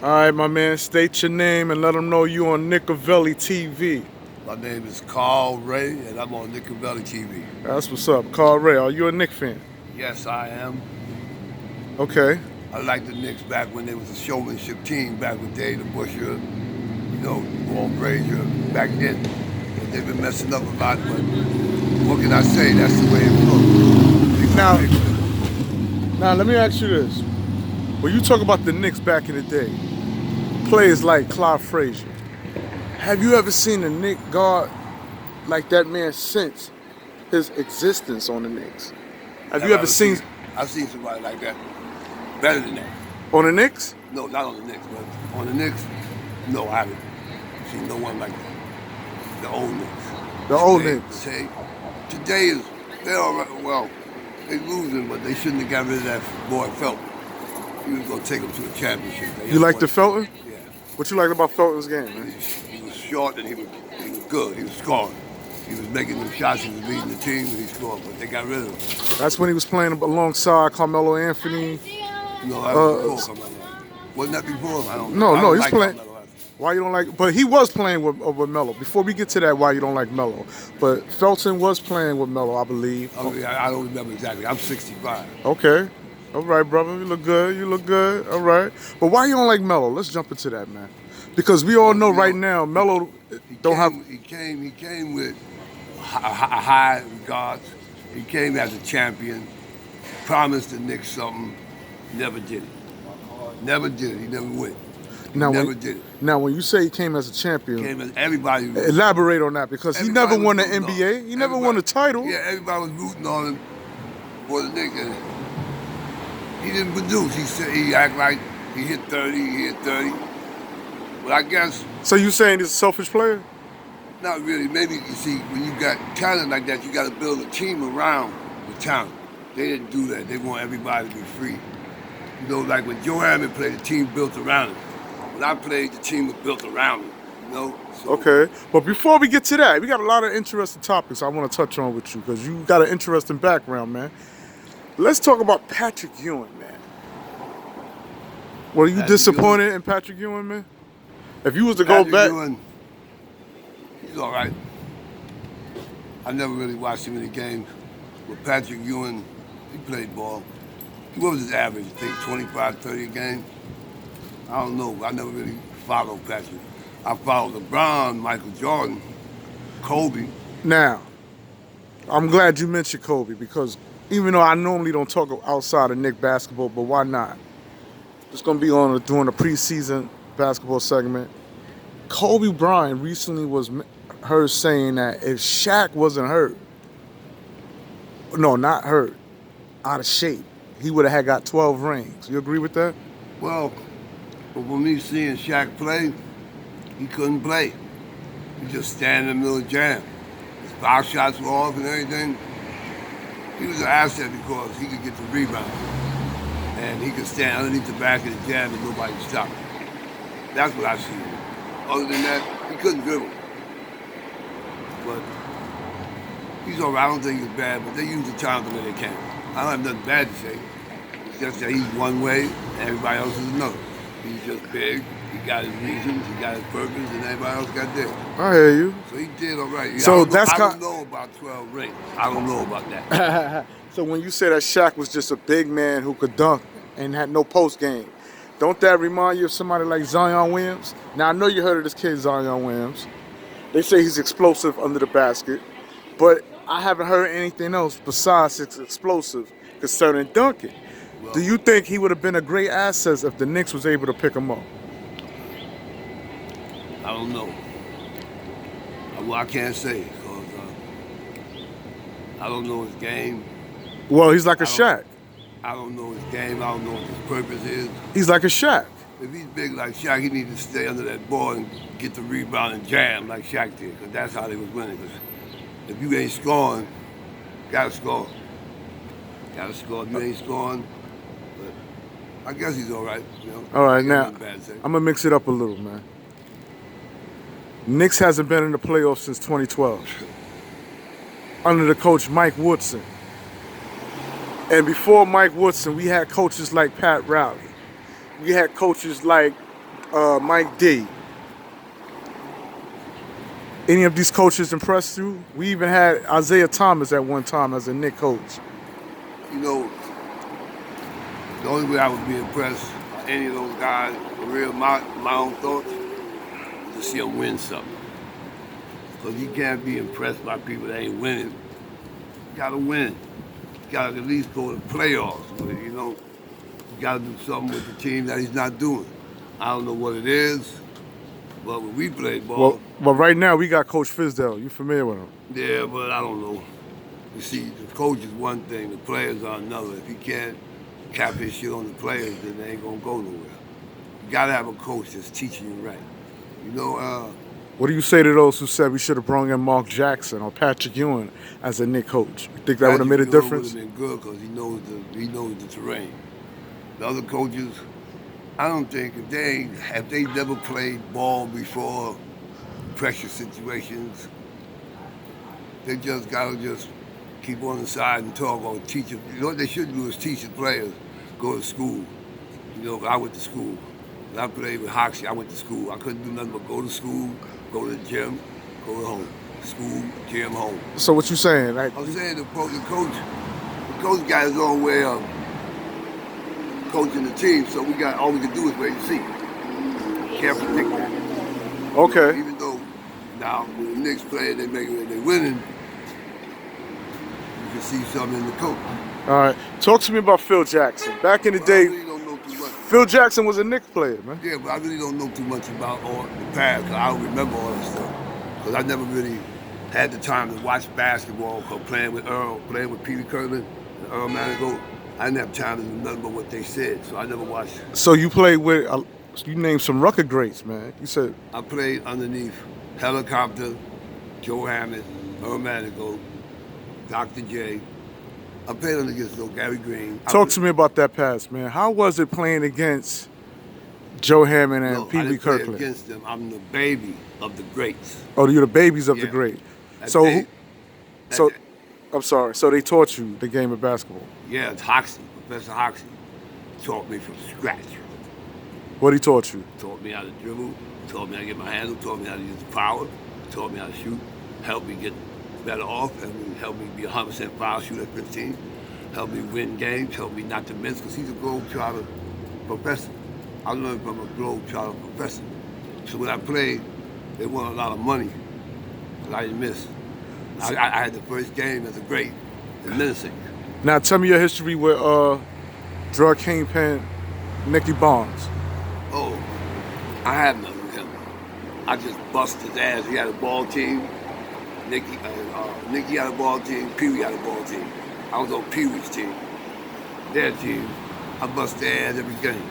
All right, my man, state your name and let them know you on Nikki TV. My name is Carl Ray, and I'm on Nikki TV. That's what's up. Carl Ray, are you a Knicks fan? Yes, I am. Okay. I like the Knicks back when they was a showmanship team, back with Dave the Busher, Paul Frazier, back then. But they've been messing up about it, but what can I say? That's the way it looks. Now, let me ask you this. When you talk about the Knicks back in the day, players like Clyde Frazier, have you ever seen a Knicks guard like that man since his existence on the Knicks? Have you ever seen? I've seen somebody like that. Better than that. On the Knicks? No, not on the Knicks, but on the Knicks, no, I haven't seen no one like that. The old Knicks. The old Knicks. Today is, they're all right. Well, they're losing, but they shouldn't have got rid of that boy Felton. He was going to take them to a championship. You like the Felton? Yeah. What you like about Felton's game, man? He was short and he was good. He was scoring. He was making them shots. He was leading the team and he scored, but they got rid of him. That's when he was playing alongside Carmeloanthony. No, that was before Carmelo. Wasn't that before? I don't know. No, he's like playing. Carmelo. Why you don't like? But he was playing with Melo. Before we get to that, why you don't like Melo? But Felton was playing with Melo, I believe. I don't remember exactly. I'm 65. Okay. All right, brother. You look good. You look good. All right. But why you don't like Melo? Let's jump into that, man. Because we all know right now Melo don't have. He came with high regards. He came as a champion. Promised the Knicks something. Never did it. Never did it. He never went. Never did it. Now, when you say he came as a champion, came as everybody. Elaborate on that, because he never won the NBA. He never won a title. Yeah, everybody was rooting on him for the Knicks. And he didn't produce. He said he act like he hit 30. He hit 30. But I guess. So you saying he's a selfish player? Not really. Maybe you see when you got talent like that, you got to build a team around the talent. They didn't do that. They want everybody to be free. Like when Joe Hammond played, the team built around him. When I played, the team was built around me. So, okay, but before we get to that, we got a lot of interesting topics I want to touch on with you, because you got an interesting background, man. Let's talk about Patrick Ewing, man. Were you disappointed in Patrick Ewing, man? If you was to go back, Ewing, he's all right. I never really watched him in the games, but Patrick Ewing, he played ball. What was his average? I think 25, 30 a game. I don't know. I never really followed Patrick. I followed LeBron, Michael Jordan, Kobe. Now, I'm glad you mentioned Kobe, because even though I normally don't talk outside of Knicks basketball, but why not? It's going to be on during the preseason basketball segment. Kobe Bryant recently was heard saying that if Shaq wasn't hurt, no, not hurt, out of shape, he would have got 12 rings. You agree with that? Well, but for me seeing Shaq play, he couldn't play. He just stand in the middle of the jam. His foul shots were off and everything. He was an asset because he could get the rebound. And he could stand underneath the back of the jam and nobody could stop him. That's what I see. Other than that, he couldn't dribble. But he's all right. I don't think he's bad, but they use the talent the way they can. I don't have nothing bad to say. It's just that he's one way and everybody else is another. He's just big. He got his reasons. He got his purpose, and everybody else got theirs. I hear you. So he did all right. So I don't know about 12 rings. I don't know about that. So when you say that Shaq was just a big man who could dunk and had no post game, don't that remind you of somebody like Zion Williams? Now, I know you heard of this kid, Zion Williams. They say he's explosive under the basket, but I haven't heard anything else besides it's explosive concerning dunking. Well, do you think he would have been a great asset if the Knicks was able to pick him up? I don't know. Well, I can't say, because I don't know his game. Well, he's like a Shaq. I don't know his game. I don't know what his purpose is. He's like a Shaq. If he's big like Shaq, he needs to stay under that ball and get the rebound and jam like Shaq did, because that's how they was winning. Because if you ain't scoring, gotta score. Gotta score. If you ain't scoring, but I guess he's all right. All right, now, I'm going to mix it up a little, man. Knicks hasn't been in the playoffs since 2012 under the coach Mike Woodson. And before Mike Woodson, we had coaches like Pat Riley. We had coaches like Mike D. Any of these coaches impressed you? We even had Isaiah Thomas at one time as a Knicks coach. You know, the only way I would be impressed with any of those guys, for real, my own thoughts, is to see them win something. Because you can't be impressed by people that ain't winning. You gotta win. You gotta at least go to the playoffs with it, you know. You gotta do something with the team that he's not doing. I don't know what it is, but when we play ball, Well, right now we got Coach Fizdale. You familiar with him? yeah, but I don't know. You see, the coach is one thing, the players are another. If you can't cap his shit on the players, then they ain't gonna go nowhere. You gotta have a coach that's teaching you right. You know, What do you say to those who said we should have brought in Mark Jackson or Patrick Ewing as a Knicks coach? You think that would have made a difference? Would have been good because he knows the terrain. The other coaches, I don't think if they never played ball before, pressure situations, they just gotta keep on the side and talk or teach them. You know what they should do is teach the players, go to school. You know, I went to school. When I played with Hoxie, I went to school. I couldn't do nothing but go to school, go to the gym, go to home. School, gym, home. So what you saying? Like, I'm saying the coach got his own way of coaching the team, so all we can do is wait and see. Can't predict that. okay. Even though now when the Knicks play, they winning, you can see something in the coach. All right. Talk to me about Phil Jackson. Back in the I day, really don't know too much. Phil Jackson was a Knicks player, man. Yeah, but I really don't know too much about all the past, because I don't remember all that stuff. Because I never really had the time to watch basketball, because playing with Pee Wee Kirkland and Earl Manigault, I didn't have time to do nothing but what they said, so I never watched. So you played with, you named some record greats, man. You said. I played underneath Helicopter, Joe Hammond, Earl Manigault, Dr. J. I played against Gary Green. Talk to me about that pass, man. How was it playing against Joe Hammond and Pee Wee Kirkland? Play against them. I'm the baby of the greats. Oh, you're the babies of the great. So, I'm sorry. So they taught you the game of basketball. Yeah, it's Hoxie. Professor Hoxie taught me from scratch. What he taught you? Taught me how to dribble, taught me how to get my handle, taught me how to use the power, taught me how to shoot, helped me get better off, and helped me be 100% foul shooter at 15, helped me win games, helped me not to miss, because he's a globetrotter professor. I learned from a globetrotter professor. So when I played, they won a lot of money, because I didn't miss. I had the first game as a great in Minnesota. Now tell me your history with drug kingpin Nikki Barnes. Oh, I have nothing with him. I just bust his ass. He had a ball team. Nikki had a ball team. Pee Wee had a ball team. I was on Pee Wee's team. Their team. I bust their ass every game.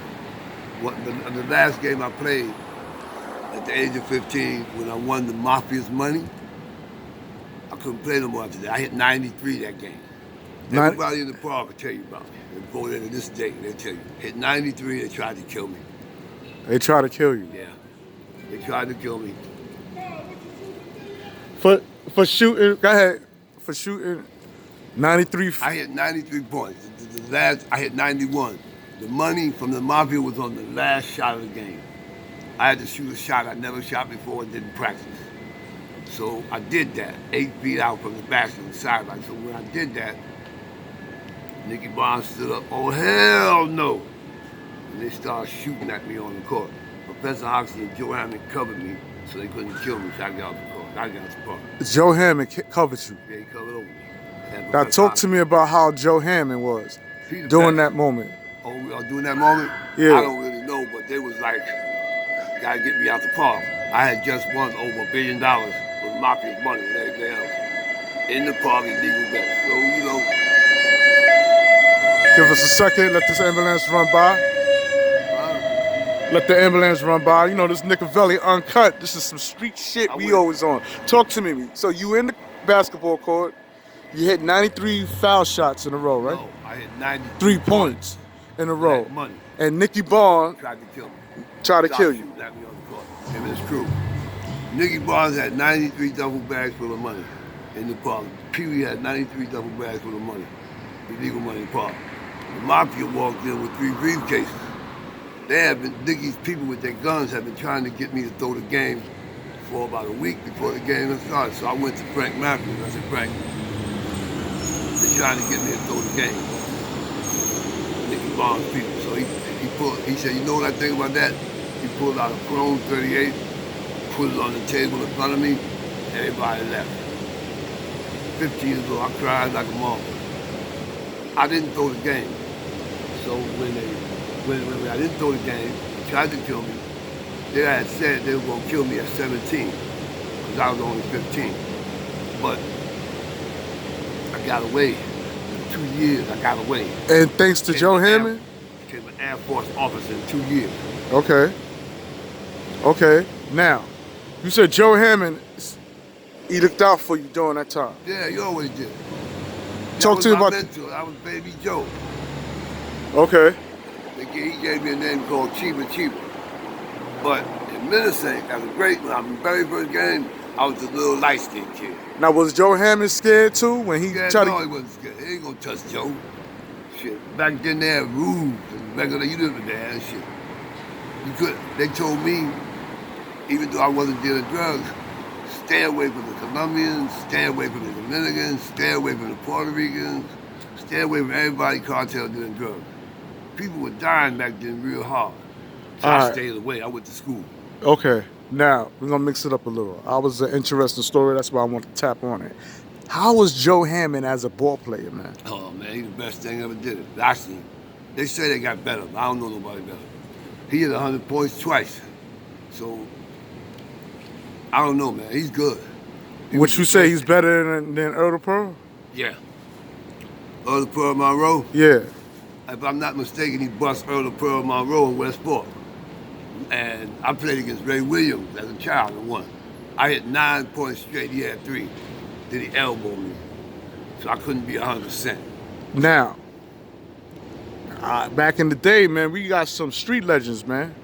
The last game I played at the age of 15, when I won the mafia's money, I couldn't play no more after that. I hit 93 that game. Everybody in the park will tell you about me. They go there to this day, they'll tell you. Hit 93, they tried to kill me. They tried to kill you? Yeah. They tried to kill me. For shooting, go ahead. For shooting 93. I hit 93 points. The last, I hit 91. The money from the mafia was on the last shot of the game. I had to shoot a shot I never shot before and didn't practice. So I did that, 8 feet out from the basket and sideline. So when I did that, Nikki Barnes stood up, oh hell no! And they started shooting at me on the court. Professor Hoxie and Joe Hammond covered me so they couldn't kill me, so I got off the court. I got off the court. Joe Hammond covered you? Yeah, he covered over me. Now talk to me about how Joe Hammond was during that moment. Oh, during that moment? Yeah. I don't really know, but they was like, gotta get me out the park. I had just won over $1 billion with Mafia's money and everything else. In the park in legal bets. So, you know. Give us a second, let this ambulance run by. Let the ambulance run by. You know, this Nicovelli Uncut. This is some street shit we always on. Talk to me. So you in the basketball court, you hit 93 foul shots in a row, right? No, I hit 93 points in a row. Money. And Nikki Barnes tried to kill me. Tried to kill you. At me on the court. And it's true. Nikki Barnes had 93 duffel bags full of money in the park. Pee Wee had 93 duffel bags full of money, illegal money in the park. The Mafia walked in with 3 briefcases. Nikki's people with their guns have been trying to get me to throw the game for about a week before the game started. So I went to Frank Matthews. I said, Frank, they're trying to get me to throw the game. Nicky Barnes people. So he said, you know what I think about that? He pulled out a Chrome 38, put it on the table in front of me, everybody left. 15 years old, I cried like a motherfucker. I didn't throw the game. So when I didn't throw the game, they tried to kill me. They had said they were going to kill me at 17, because I was only 15. But I got away. In 2 years, I got away. And thanks to Joe Hammond? Became an Air Force officer in 2 years. Okay. Okay. Now, you said Joe Hammond, he looked out for you during that time. Yeah, he always did. Talk to me about... I was Baby Joe. Okay. He gave me a name called Chiba. But in Minnesota, as a great one, my very first game, I was a little light-skinned kid. Now, was Joe Hammond scared too when he tried to... No, he wasn't scared. He ain't gonna touch Joe. Shit. Back then they had rules and regular, you lived there and shit. You could, they told me, even though I wasn't dealing drugs, stay away from the Colombians, stay away from the Dominicans, stay away from the Puerto Ricans, stay away from everybody cartel dealing drugs. People were dying back then real hard. So I stayed away. I went to school. Okay. Now, we're going to mix it up a little. I was an interesting story. That's why I want to tap on it. How was Joe Hammond as a ball player, man? Oh, man, he's the best thing ever did it. Actually, they say they got better, but I don't know nobody better. He hit 100 points twice. So, I don't know, man. He's good. Would you say he's better than Earl Pearl? Yeah. Earl Pearl Monroe? Yeah. If I'm not mistaken, he bust Earl Pearl Monroe in Westport. And I played against Ray Williams as a child and won. I hit 9 points straight, he had 3. Then he elbowed me. So I couldn't be 100%. Now, back in the day, man, we got some street legends, man,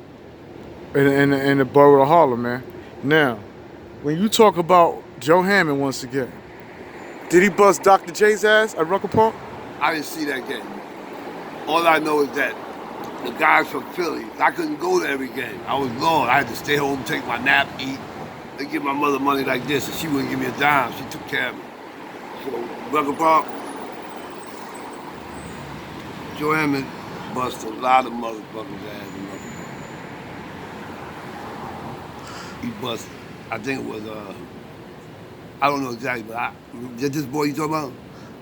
in the borough of Harlem, man. Now, when you talk about Joe Hammond once again, did he bust Dr. J's ass at Rucker Park? I didn't see that game. All I know is that the guys from Philly, I couldn't go to every game. I was long. I had to stay home, take my nap, eat. They give my mother money like this, and she wouldn't give me a dime. She took care of me. So, Rucker Park, Joe Hammond bust a lot of motherfuckers' ass in Rucker Park. He bust, I think it was, I don't know exactly, but this boy you talking about?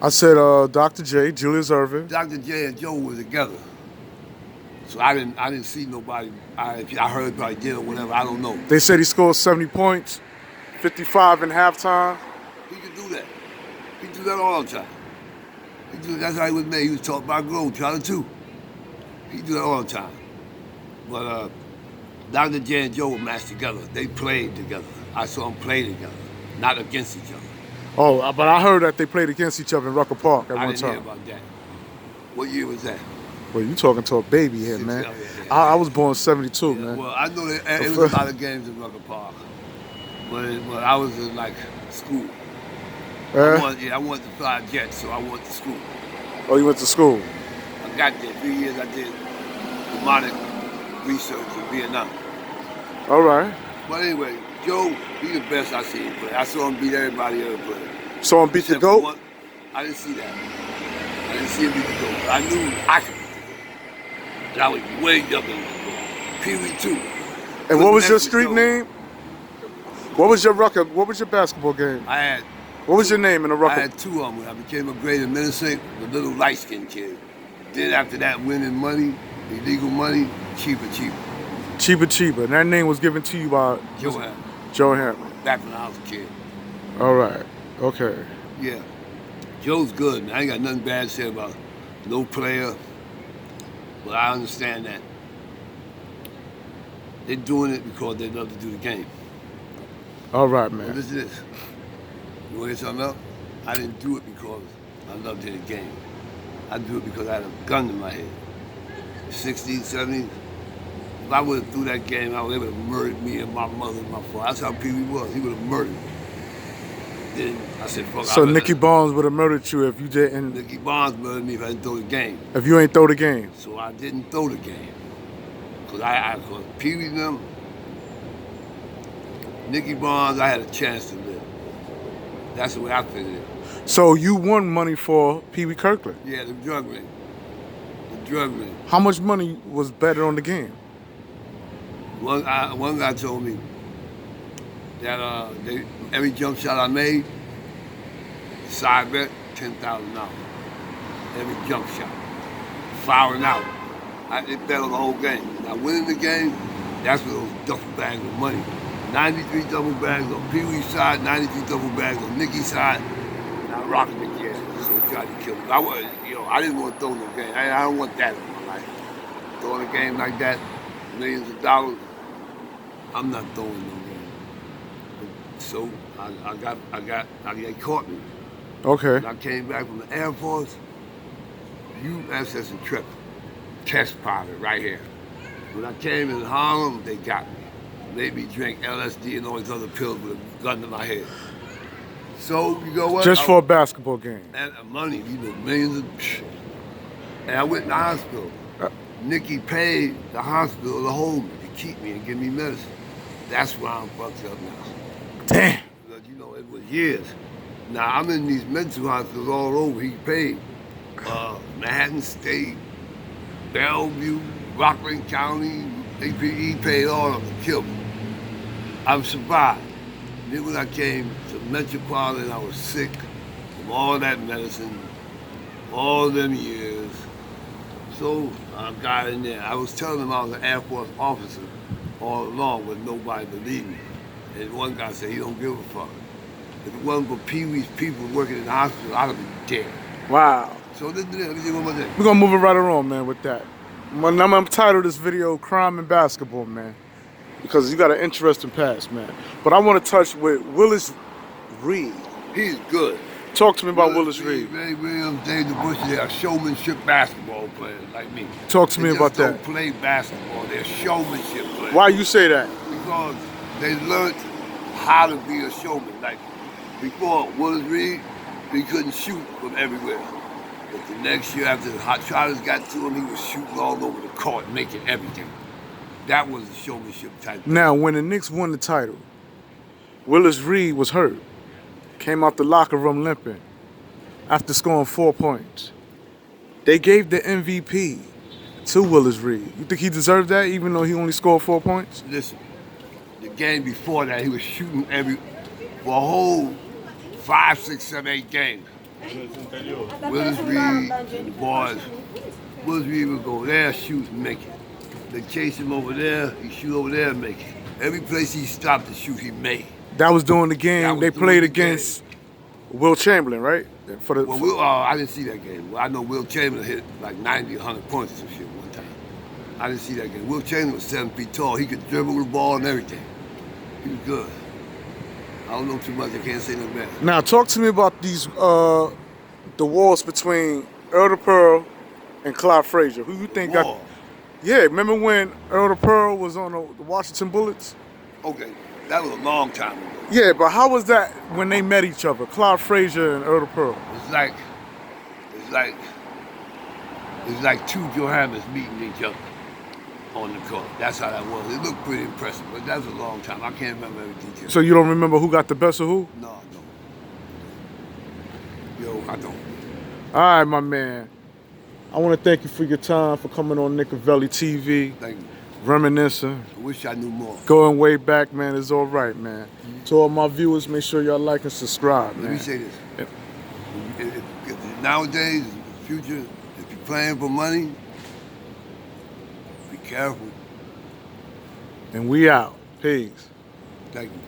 I said Dr. J, Julius Erving. Dr. J and Joe were together. So I didn't see nobody. I heard probably did or whatever. I don't know. They said he scored 70 points, 55 in halftime. He could do that. He do that all the time. That's how he was made. He was taught by Globetrotter too. He do that all the time. But Dr. J and Joe were matched together. They played together. I saw them play together, not against each other. Oh, but I heard that they played against each other in Rucker Park at one time. I didn't hear about that. What year was that? Well, you talking to a baby here, man. I was born 72, man. Well, I know that it was a lot of games in Rucker Park. But I was in, like, school. I wanted to fly jets, so I went to school. Oh, you went to school? I got there 3 years. I did demonic research in Vietnam. All right. But anyway, Joe, he's the best I seen him play. I saw him beat everybody ever played. Saw him beat the GOAT? I didn't see that. I didn't see him beat the GOAT. But I knew I could beat the GOAT. And I was way younger than the GOAT. Pee-wee too. And what was your street name? What was your Rucker? What was your basketball game? What was your name in the Rucker? I had 2 of them. I became a great administrator, the little light-skinned kid. Then after that, winning money, illegal money, cheaper. Chiba. And that name was given to you by Joe Hammond. Joe Hammond. Back when I was a kid. All right. Okay. Yeah. Joe's good, man. I ain't got nothing bad to say about no player. But I understand that they're doing it because they love to do the game. All right, man. Well, listen to this. You want to hear something else? I didn't do it because I loved the game. I do it because I had a gun in my head. 60s, 70s. If I would have threw that game, I would have murdered me and my mother and my father. That's how Pee-wee was. He would have murdered me. Then I said, fuck. So Nikki Barnes would have murdered you if you didn't. Nikki Barnes murdered me if I didn't throw the game. If you ain't throw the game. So I didn't throw the game. Because cause Pee Wee them, Nikki Barnes, I had a chance to live. That's the way I figured it. So you won money for Pee Wee Kirkland. Yeah, the drug ring. The drug ring. How much money was betted on the game? One guy told me that every jump shot I made, side bet, $10,000. Every jump shot. Fouling out. It bet on the whole game. Now winning the game, that's for those duffel bags of money. 93 double bags on Pee Wee's side, 93 double bags on Nikki's side. And I rocked Nikki ass, so he tried to kill me. I didn't want to throw no game. I don't want that in my life. Throwing a game like that, millions of dollars, I'm not throwing no game. So they caught me. Okay. When I came back from the Air Force, USS Intrepid, test pilot right here. When I came in Harlem, they got me. Made me drink LSD and all these other pills with a gun to my head. So, you know what? Just for a basketball game. And money, millions of... And I went to the hospital. Nikki paid the hospital to hold me, to keep me and give me medicine. That's why I'm fucked up now. Damn. Because, it was years. Now, I'm in these mental hospitals all over. He paid. Manhattan State, Bellevue, Rockland County, he paid all of them to kill me. I've survived. Then when I came to Metropolitan, I was sick from all that medicine, all them years. So I got in there. I was telling them I was an Air Force officer all along, but nobody believed me. And one guy said he don't give a fuck. If it wasn't for Pee Wee's people working in the hospital, I'd have been dead. Wow. So let me see one more thing. We're gonna move it right along, man, with that. I'm gonna title this video Crime and Basketball, man. Because you got an interesting past, man. But I want to touch with Willis Reed. He's good. Talk to me about Willis Reed. Ray Williams, David Bush, they are showmanship basketball players like me. Talk to me about that. They just don't play basketball. They're showmanship players. Why you say that? Because they learned how to be a showman. Like before Willis Reed, he couldn't shoot from everywhere. But the next year after the Hot Shotters got to him, he was shooting all over the court, making everything. That was the showmanship type. Now, when the Knicks won the title, Willis Reed was hurt. Came out the locker room limping after scoring 4 points. They gave the MVP to Willis Reed. You think he deserved that, even though he only scored 4 points? Listen, the game before that, he was shooting for a whole 5, 6, 7, 8 games. Willis Reed and the boys, Willis Reed would go there, shoot, and make it. They chase him over there, he shoot over there and make it. Every place he stopped to shoot, he made. That was during the game they played against Will Chamberlain, right? I didn't see that game. I know Will Chamberlain hit like 90, 100 points or some shit one time. I didn't see that game. Will Chamberlain was 7 feet tall. He could dribble the ball and everything. He was good. I don't know too much. I can't say no better. Now, talk to me about these, the wars between Earl the Pearl and Clyde Frazier. Who you think got... Yeah, remember when Earl the Pearl was on the Washington Bullets? Okay, that was a long time ago. Yeah, but how was that when they met each other, Clyde Frazier and Earl the Pearl? It's like two Johannes meeting each other on the court. That's how that was. It looked pretty impressive, but that was a long time. I can't remember every detail. So you don't remember who got the best of who? No, I don't. Yo, I don't. All right, my man. I want to thank you for your time, for coming on Nicovelli TV. Thank you. Reminiscing. I wish I knew more. Going way back, man, is all right, man. Mm-hmm. To all my viewers, make sure y'all like and subscribe, man. Let me say this. Yep. If nowadays, in the future, if you're playing for money, be careful. And we out. Peace. Thank you.